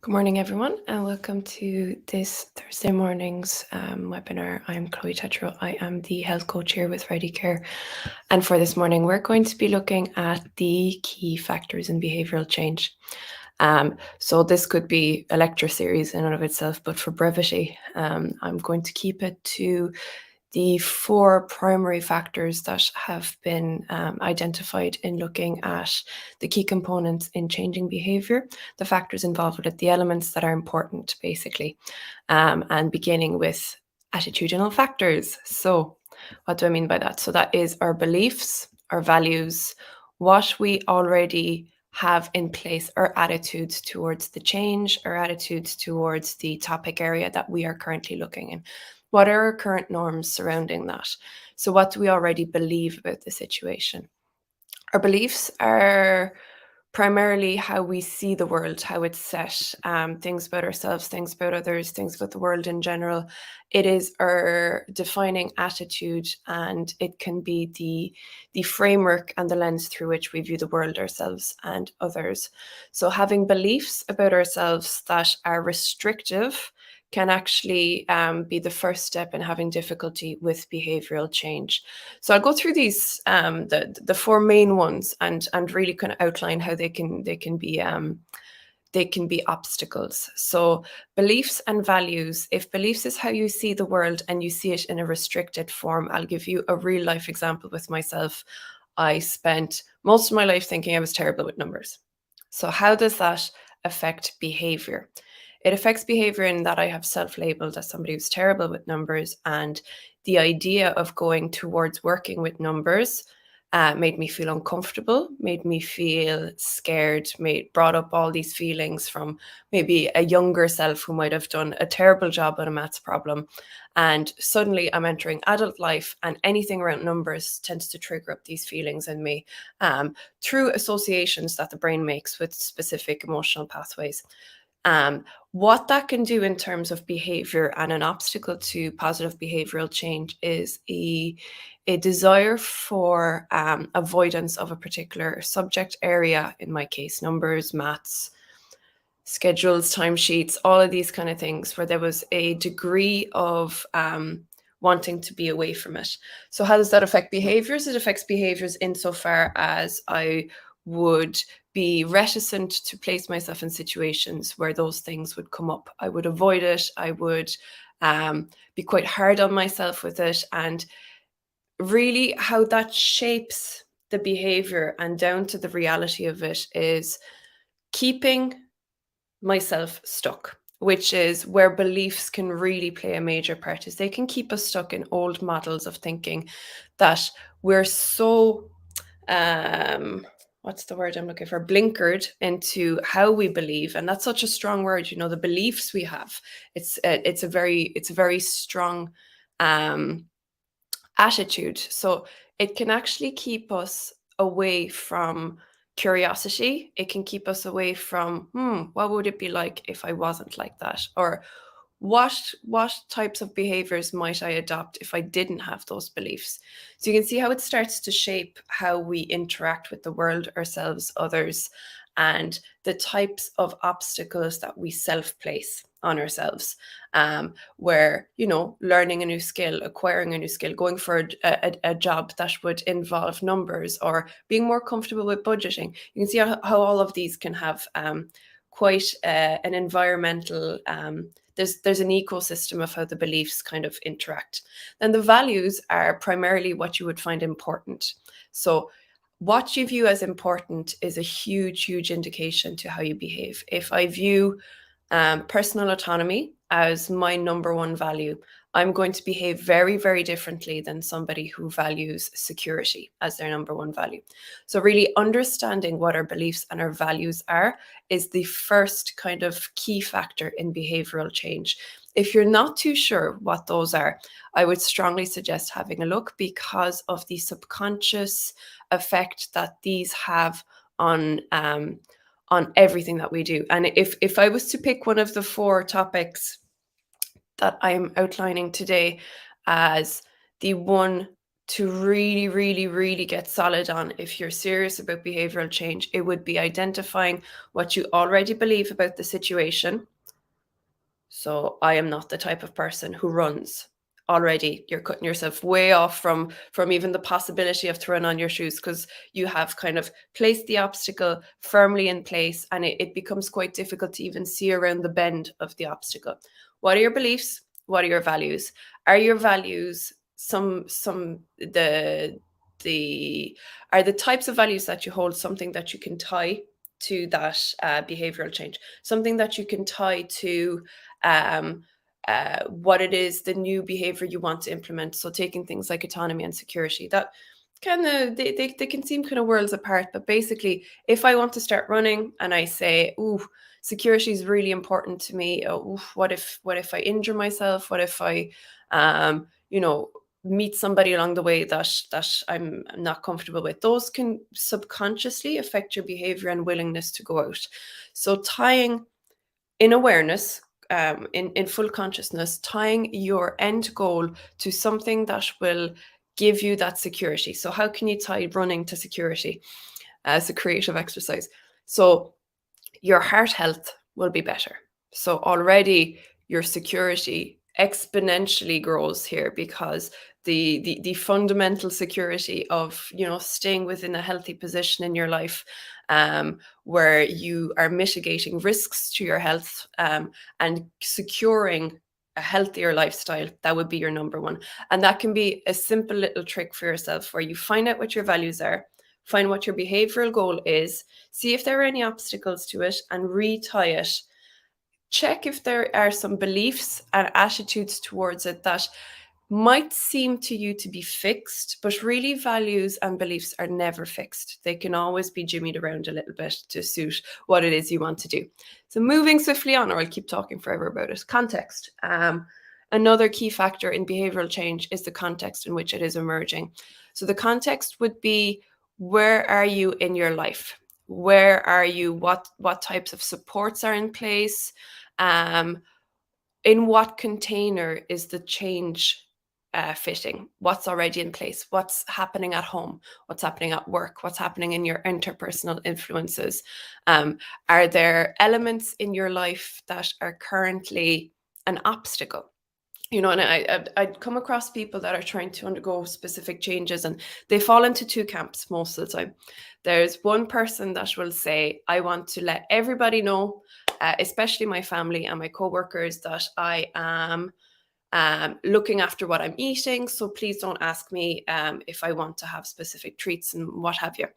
Good morning, everyone, and welcome to this Thursday morning's webinar. I'm Chloe Tetro. I am the health coach here with Ready Care. And for this morning, we're going to be looking at the key factors in behavioural change. So this could be a lecture series in and of itself, but for brevity, I'm going to keep it to the four primary factors that have been identified in looking at the key components in changing behaviour, the factors involved with it, the elements that are important, basically, and beginning with attitudinal factors. So what do I mean by that? So that is our beliefs, our values, what we already have in place, our attitudes towards the change, our attitudes towards the topic area that we are currently looking in. What are our current norms surrounding that? So what do we already believe about the situation? Our beliefs are primarily how we see the world, how it's set, things about ourselves, things about others, things about the world in general. It is our defining attitude, and it can be the framework and the lens through which we view the world, ourselves, and others. So having beliefs about ourselves that are restrictive can actually be the first step in having difficulty with behavioral change. So I'll go through these the four main ones and really kind of outline how they can be obstacles. So beliefs and values. If beliefs is how you see the world and you see it in a restricted form, I'll give you a real life example with myself. I spent most of my life thinking I was terrible with numbers. So how does that affect behavior? It affects behavior in that I have self-labeled as somebody who's terrible with numbers, and the idea of going towards working with numbers made me feel uncomfortable, made me feel scared, brought up all these feelings from maybe a younger self who might have done a terrible job on a maths problem. And suddenly I'm entering adult life, and anything around numbers tends to trigger up these feelings in me through associations that the brain makes with specific emotional pathways. What that can do in terms of behavior and an obstacle to positive behavioral change is a desire for avoidance of a particular subject area, in my case, numbers, maths, schedules, timesheets, all of these kind of things, where there was a degree of wanting to be away from it. So how does that affect behaviors? It affects behaviors insofar as I would be reticent to place myself in situations where those things would come up. I would avoid it. I would be quite hard on myself with it. And really, how that shapes the behavior and down to the reality of it is keeping myself stuck, which is where beliefs can really play a major part, is they can keep us stuck in old models of thinking that we're so what's the word I'm looking for, blinkered into how we believe. And that's such a strong word, the beliefs we have. It's a very strong attitude. So it can actually keep us away from curiosity. It can keep us away from, what would it be like if I wasn't like that? Or what types of behaviors might I adopt if I didn't have those beliefs? So you can see how it starts to shape how we interact with the world, ourselves, others, and the types of obstacles that we self-place on ourselves. Where, learning a new skill, acquiring a new skill, going for a job that would involve numbers, or being more comfortable with budgeting. You can see how all of these can have quite an environmental there's an ecosystem of how the beliefs kind of interact. Then the values are primarily what you would find important. So what you view as important is a huge indication to how you behave. If I view personal autonomy as my number one value, I'm going to behave very differently than somebody who values security as their number one value. So really understanding what our beliefs and our values are is the first kind of key factor in behavioral change. If you're not too sure what those are, I would strongly suggest having a look, because of the subconscious effect that these have on everything that we do. And if I was to pick one of the four topics that I'm outlining today as the one to really, really, really get solid on, if you're serious about behavioral change, it would be identifying what you already believe about the situation. So I am not the type of person who runs. Already you're cutting yourself way off from even the possibility of throwing on your shoes, because you have kind of placed the obstacle firmly in place, and it becomes quite difficult to even see around the bend of the obstacle. What are your beliefs? What are your values? Are your values the are the types of values that you hold something that you can tie to that behavioral change, something that you can tie to um, what it is, the new behavior you want to implement. So taking things like autonomy and security, that kind of they can seem kind of worlds apart, but basically if I want to start running and I say, ooh, security is really important to me, oh, what if I injure myself, what if I meet somebody along the way that I'm not comfortable with, those can subconsciously affect your behavior and willingness to go out. So tying in awareness, in full consciousness, tying your end goal to something that will give you that security. So how can you tie running to security as a creative exercise? So your heart health will be better. So already your security exponentially grows here, because the fundamental security of staying within a healthy position in your life, where you are mitigating risks to your health, and securing a healthier lifestyle, that would be your number one. And that can be a simple little trick for yourself, where you find out what your values are, find what your behavioral goal is, see if there are any obstacles to it, and retie it. Check if there are some beliefs and attitudes towards it that might seem to you to be fixed, but really values and beliefs are never fixed. They can always be jimmied around a little bit to suit what it is you want to do. So moving swiftly on, or I'll keep talking forever about it. Context. Another key factor in behavioral change is the context in which it is emerging. So the context would be, where are you in your life? Where are you? What types of supports are in place? In what container is the change fitting? What's already in place? What's happening at home? What's happening at work? What's happening in your interpersonal influences? Are there elements in your life that are currently an obstacle? And I'd come across people that are trying to undergo specific changes, and they fall into two camps most of the time. There's one person that will say, I want to let everybody know, especially my family and my coworkers, that I am looking after what I'm eating. So please don't ask me if I want to have specific treats and what have you.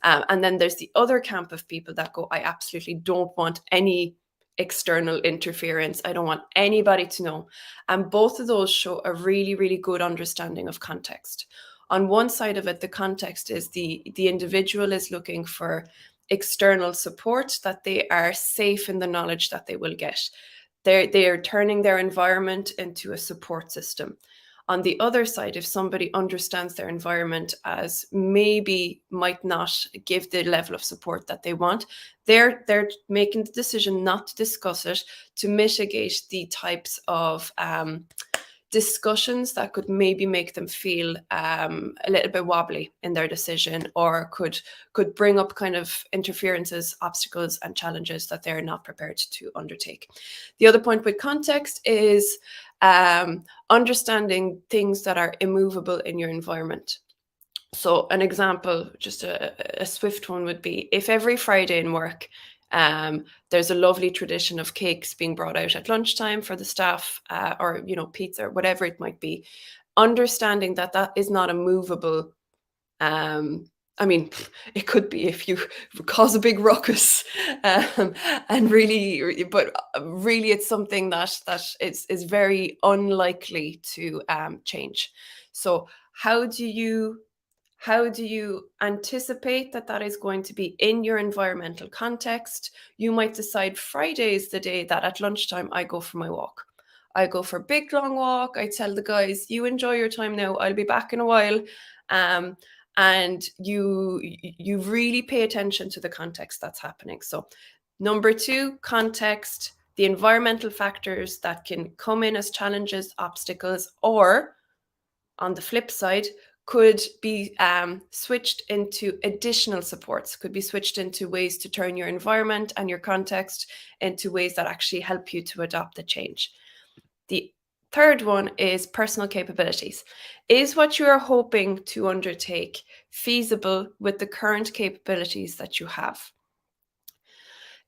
And then there's the other camp of people that go, I absolutely don't want any external interference. I don't want anybody to know. And both of those show a really, really good understanding of context. On one side of it, the context is the individual is looking for external support, that they are safe in the knowledge that they will get. They are turning their environment into a support system. On the other side, if somebody understands their environment as maybe might not give the level of support that they want, they're making the decision not to discuss it, to mitigate the types of discussions that could maybe make them feel a little bit wobbly in their decision, or could bring up kind of interferences, obstacles, and challenges that they're not prepared to undertake. The other point with context is understanding things that are immovable in your environment. So an example, just a swift one, would be if every Friday in work, there's a lovely tradition of cakes being brought out at lunchtime for the staff, or pizza, or whatever it might be. Understanding that that is not a movable. I mean, it could be if you cause a big ruckus, and but really, it's something that is very unlikely to change. So how do you anticipate that that is going to be in your environmental context? You might decide Friday is the day that at lunchtime I go for my walk. I go for a big long walk. I tell the guys, you enjoy your time now. I'll be back in a while. And you really pay attention to the context that's happening. So number two, context, the environmental factors that can come in as challenges, obstacles, or on the flip side, could be switched into additional supports, could be switched into ways to turn your environment and your context into ways that actually help you to adopt the change. The third one is personal capabilities. Is what you are hoping to undertake feasible with the current capabilities that you have?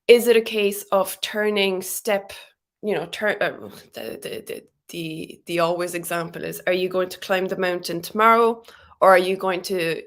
Is it a case of turning step, the always example is, are you going to climb the mountain tomorrow, or are you going to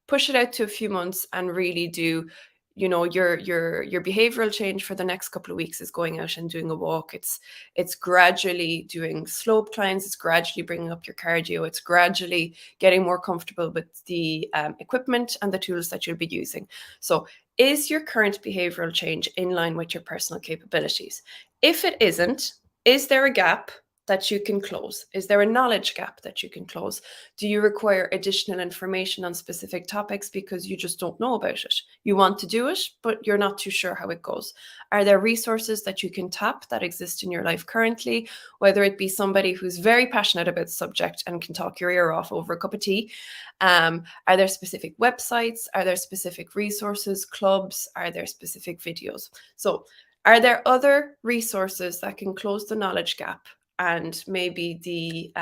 push it out to a few months and really do, your behavioral change for the next couple of weeks is going out and doing a walk. It's gradually doing slope climbs. It's gradually bringing up your cardio. It's gradually getting more comfortable with the equipment and the tools that you'll be using. So is your current behavioral change in line with your personal capabilities? If it isn't, is there a gap that you can close? Is there a knowledge gap that you can close? Do you require additional information on specific topics because you just don't know about it? You want to do it, but you're not too sure how it goes. Are there resources that you can tap that exist in your life currently, whether it be somebody who's very passionate about the subject and can talk your ear off over a cup of tea? Are there specific websites? Are there specific resources, clubs? Are there specific videos? So are there other resources that can close the knowledge gap and maybe the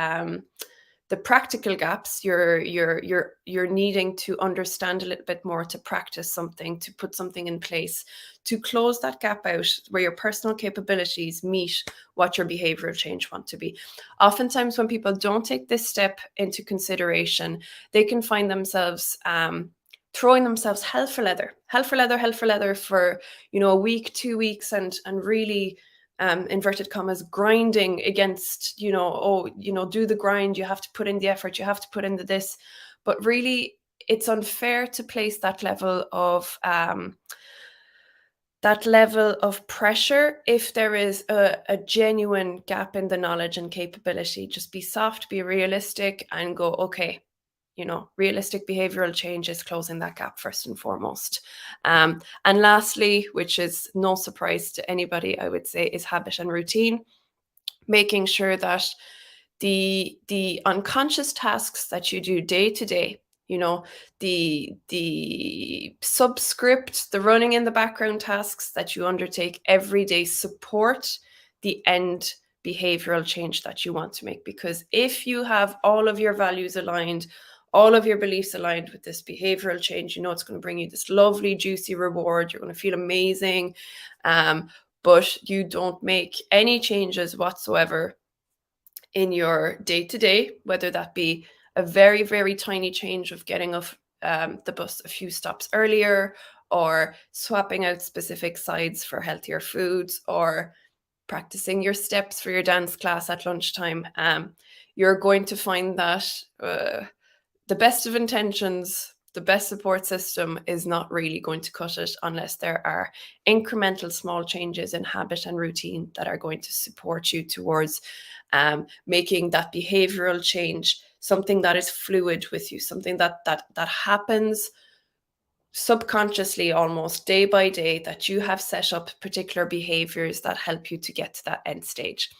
practical gaps you're needing to understand a little bit more, to practice something, to put something in place, to close that gap out where your personal capabilities meet what your behavioral change want to be. Oftentimes when people don't take this step into consideration, they can find themselves throwing themselves hell for leather for a week, 2 weeks, and really inverted commas grinding against, do the grind, you have to put in the effort, you have to put in the this. But really it's unfair to place that level of pressure if there is a genuine gap in the knowledge and capability. Just be soft, be realistic, and go, okay, realistic behavioral change is closing that gap first and foremost. And lastly, which is no surprise to anybody, I would say, is habit and routine. Making sure that the unconscious tasks that you do day to day, the subscript, the running in the background tasks that you undertake every day, support the end behavioral change that you want to make. Because if you have all of your values aligned, all of your beliefs aligned with this behavioral change, it's going to bring you this lovely, juicy reward. You're going to feel amazing. But you don't make any changes whatsoever in your day-to-day, whether that be a very, very tiny change of getting off the bus a few stops earlier, or swapping out specific sides for healthier foods, or practicing your steps for your dance class at lunchtime. You're going to find that the best of intentions, the best support system is not really going to cut it unless there are incremental small changes in habit and routine that are going to support you towards making that behavioral change something that is fluid with you, something that happens subconsciously, almost day by day, that you have set up particular behaviors that help you to get to that end stage.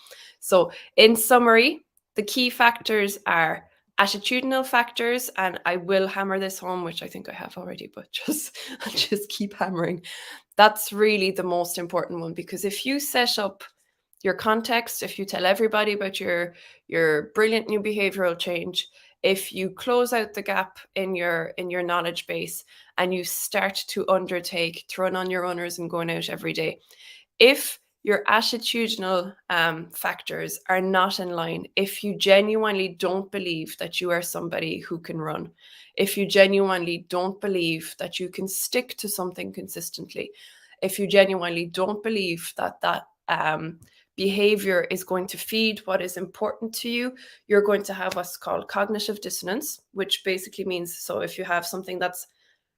So in summary, the key factors are attitudinal factors, and I will hammer this home, which I think I have already, but I'll just keep hammering. That's really the most important one, because if you set up your context, if you tell everybody about your brilliant new behavioral change, if you close out the gap in your knowledge base, and you start to undertake throwing on your runners and going out every day, if your attitudinal factors are not in line, if you genuinely don't believe that you are somebody who can run, if you genuinely don't believe that you can stick to something consistently, if you genuinely don't believe that behavior is going to feed what is important to you, you're going to have what's called cognitive dissonance, which basically means, so if you have something that's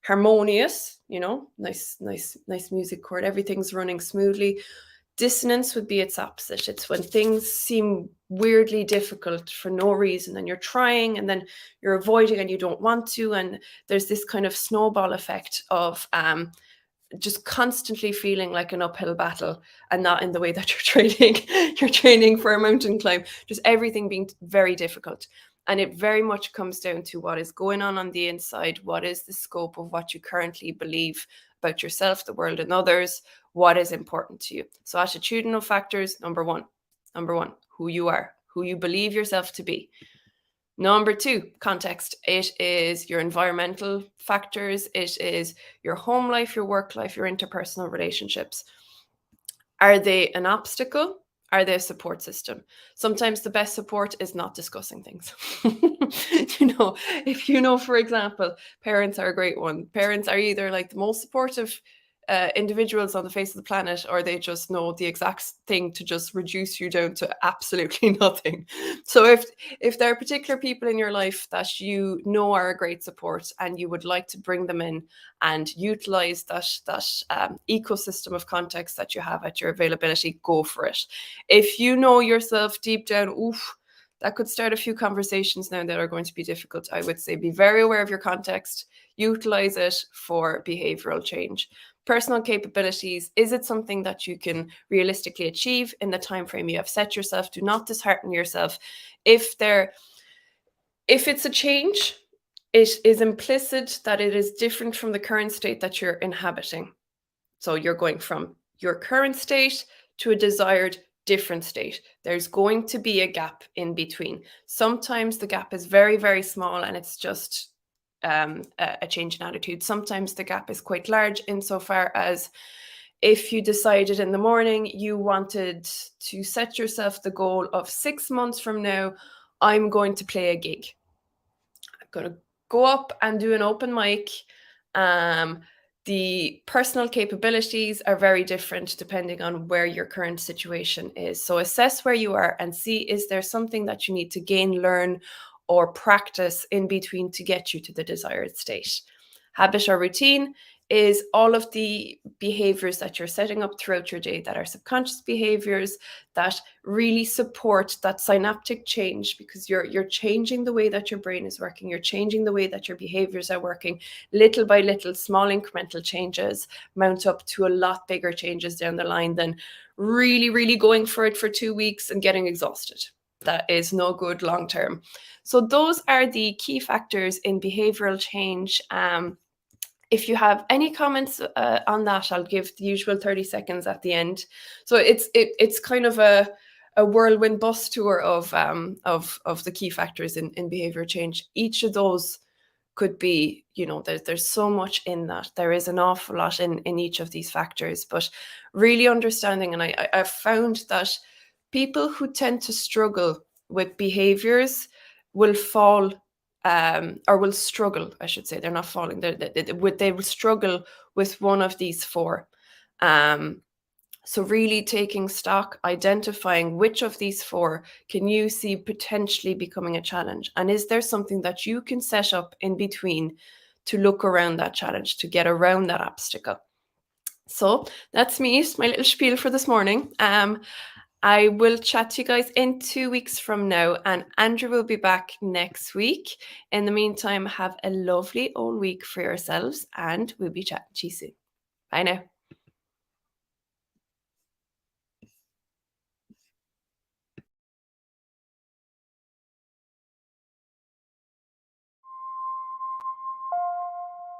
harmonious, nice music chord, everything's running smoothly. Dissonance would be its opposite. It's when things seem weirdly difficult for no reason, and you're trying and then you're avoiding and you don't want to, and there's this kind of snowball effect of just constantly feeling like an uphill battle, and not in the way that you're training for a mountain climb, just everything being very difficult. And it very much comes down to what is going on the inside. What is the scope of what you currently believe about yourself, the world, and others? What is important to you? So attitudinal factors, number one, who you are, who you believe yourself to be. Number two, context. It is your environmental factors. It is your home life, your work life, your interpersonal relationships. Are they an obstacle? Are they a support system? Sometimes the best support is not discussing things. If for example, parents are a great one. Parents are either like the most supportive individuals on the face of the planet, or they just know the exact thing to just reduce you down to absolutely nothing. So if there are particular people in your life that you know are a great support and you would like to bring them in and utilize that ecosystem of context that you have at your availability, go for it. If you know yourself deep down, that could start a few conversations now that are going to be difficult. I would say be very aware of your context, utilize it for behavioral change. Personal capabilities, is it something that you can realistically achieve in the time frame you have set yourself? Do not dishearten yourself. If it's a change, it is implicit that it is different from the current state that you're inhabiting. So you're going from your current state to a desired different state. There's going to be a gap in between. Sometimes the gap is very, very small and it's just a change in attitude. Sometimes the gap is quite large, insofar as if you decided in the morning you wanted to set yourself the goal of 6 months from now, I'm going to play a gig. I'm going to go up and do an open mic. The personal capabilities are very different depending on where your current situation is. So assess where you are and see, is there something that you need to gain, learn, or practice in between to get you to the desired state. Habit or routine is all of the behaviors that you're setting up throughout your day that are subconscious behaviors that really support that synaptic change, because you're changing the way that your brain is working, you're changing the way that your behaviors are working. Little by little, small incremental changes mount up to a lot bigger changes down the line than really, really going for it for 2 weeks and getting exhausted. That is no good long term. So those are the key factors in behavioral change. If you have any comments on that, I'll give the usual 30 seconds at the end. So it's kind of a whirlwind bus tour of the key factors in behavior change. Each of those could be, there's so much in that. There is an awful lot in each of these factors, but really understanding, and I've found that people who tend to struggle with behaviors will fall, or will struggle, I should say. They're not falling. They will struggle with one of these four. So really taking stock, identifying which of these four can you see potentially becoming a challenge? And is there something that you can set up in between to look around that challenge, to get around that obstacle? So that's me, it's my little spiel for this morning. I will chat to you guys in 2 weeks from now, and Andrew will be back next week. In the meantime, have a lovely old week for yourselves, and we'll be chatting to you soon. Bye now.